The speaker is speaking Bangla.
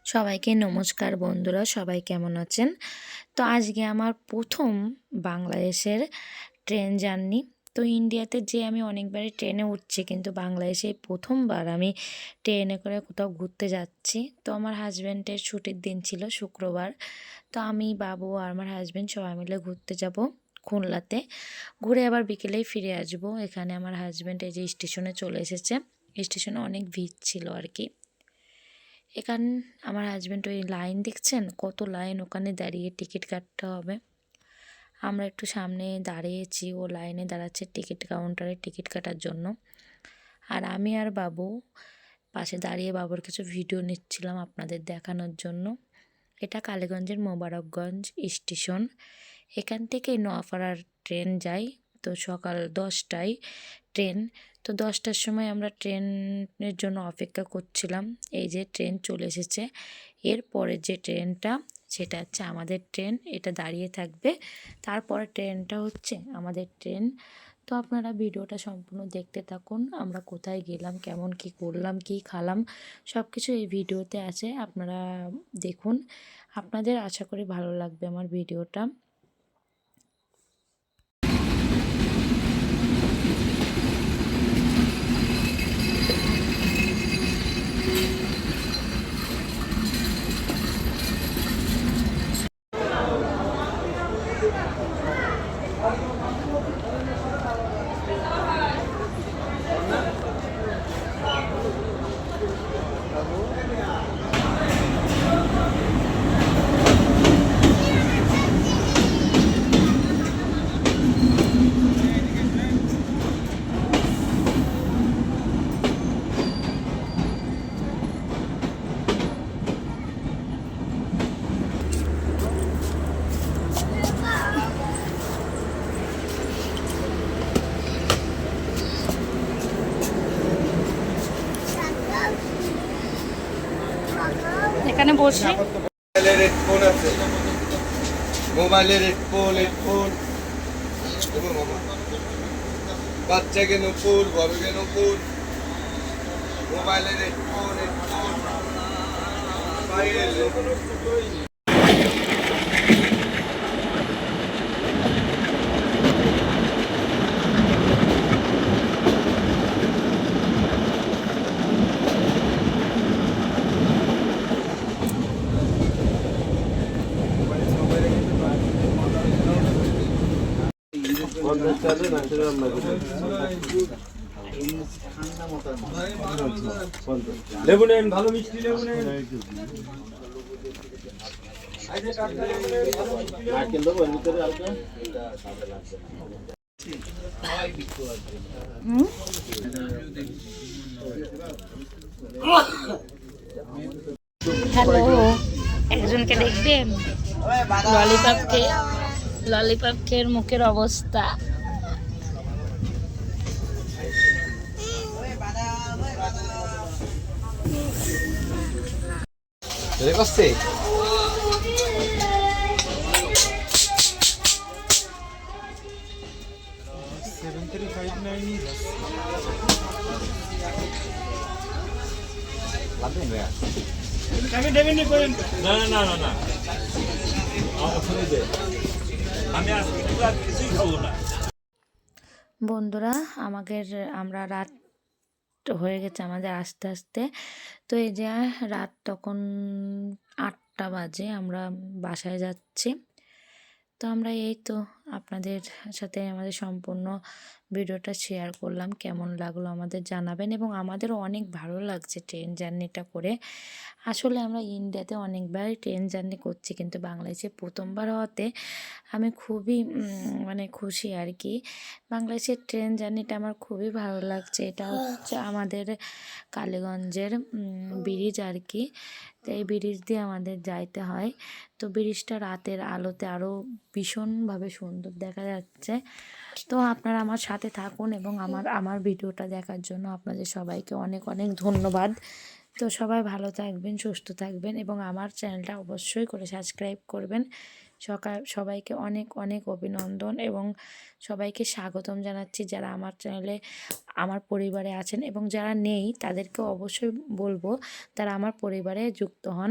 সবাইকে নমস্কার বন্ধুরা, সবাই কেমন আছেন? তো আজকে আমার প্রথম বাংলাদেশের ট্রেন জার্নি। তো ইন্ডিয়াতে যে আমি অনেকবারই ট্রেনে উঠছি, কিন্তু বাংলাদেশে এই প্রথমবার আমি ট্রেনে করে কোথাও ঘুরতে যাচ্ছি। তো আমার হাজব্যান্ডের ছুটির দিন ছিল শুক্রবার। তো আমি, বাবু আর আমার হাজব্যান্ড সবাই মিলে ঘুরতে যাব খুলনাতে। ঘুরে আবার বিকেলেই ফিরে আসবো। এখানে আমার হাজব্যান্ড এই যে স্টেশনে চলে এসেছে। স্টেশনে অনেক ভিড় ছিল আর কি। এখানে আমার হাজব্যান্ড ওই লাইন দেখছেন, কত লাইন, ওখানে দাঁড়িয়ে টিকিট কাটতে হবে। আমরা একটু সামনে দাঁড়িয়েছি, ও লাইনে দাঁড়াচ্ছে টিকিট কাউন্টারে টিকিট কাটার জন্য। আর আমি আর বাবু পাশে দাঁড়িয়ে বাবুর কিছু ভিডিও নিচ্ছিলাম আপনাদের দেখানোর জন্য। এটা কালীগঞ্জের মোবারকগঞ্জ স্টেশন। এখান থেকে নোয়াপাড়ার ট্রেন যায়। তো সকাল 10টায় ট্রেন। তো 10টার সময় আমরা ট্রেনের জন্য অপেক্ষা করছিলাম। এই যে ট্রেন চলে এসেছে। এরপরে যে ট্রেনটা, সেটা হচ্ছে আমাদের ট্রেন। এটা দাঁড়িয়ে থাকবে, তারপরে ট্রেনটা হচ্ছে আমাদের ট্রেন। তো আপনারা ভিডিওটা সম্পূর্ণ দেখতে থাকুন। আমরা কোথায় গেলাম, কেমন কি করলাম, কি খালাম, সব কিছু এই ভিডিওতে আছে। আপনারা দেখুন, আপনাদের আশা করি ভালো লাগবে আমার ভিডিওটা। এখানে বসে মোবাইলের হেডফোন আছে, মোবাইলের হেডফোন বাচ্চাকে নকুল, বড়কে নকুল, মোবাইলের হেডফোন লেবু নেন, ভালো মিষ্টি লেবু নেন। হ্যালো, একজনকে দেখবেন? ললিপপ খেয়ে মুখের অবস্থা। করছে আমি দেবেনি করেন না না না না আমি আজকে আর কিছুই খাবো না। বন্ধুরা, আমরা রাত হয়ে গেছে আমাদের আস্তে আস্তে। তো এই যে রাত তখন 8টা বাজে, আমরা বাসায় যাচ্ছি। তো আমরা এই তো আপনাদের সাথে আমাদের সম্পূর্ণ ভিডিওটা শেয়ার করলাম। কেমন লাগলো আমাদের জানাবেন, এবং আমাদেরও অনেক ভালো লাগছে ট্রেন জার্নিটা করে। আসলে আমরা ইন্ডিয়াতে অনেকবারই ট্রেন জার্নি করছি, কিন্তু বাংলাদেশে প্রথমবার হওয়াতে আমি খুবই মানে খুশি আর কি। বাংলাদেশের ট্রেন জার্নিটা আমার খুবই ভালো লাগছে। এটা হচ্ছে আমাদের কালীগঞ্জের ব্রিজ আর কি। তো এই ব্রিজ দিয়ে আমাদের যাইতে হয়। তো ব্রিজটা রাতের আলোতে আরও ভীষণভাবে সুন্দর দেখা যাচ্ছে। তো আপনারা আমার সাথে থাকুন, এবং আমার ভিডিওটা দেখার জন্য আপনাদের সবাইকে অনেক অনেক ধন্যবাদ। তো সবাই ভালো থাকবেন, সুস্থ থাকবেন, এবং আমার চ্যানেলটা অবশ্যই করে সাবস্ক্রাইব করবেন। সবাইকে অনেক অনেক অভিনন্দন এবং সবাইকে স্বাগতম জানাচ্ছি যারা আমার চ্যানেলে আমার পরিবারে আছেন, এবং যারা নেই তাদেরকে অবশ্যই বলবো তারা আমার পরিবারে যুক্ত হন।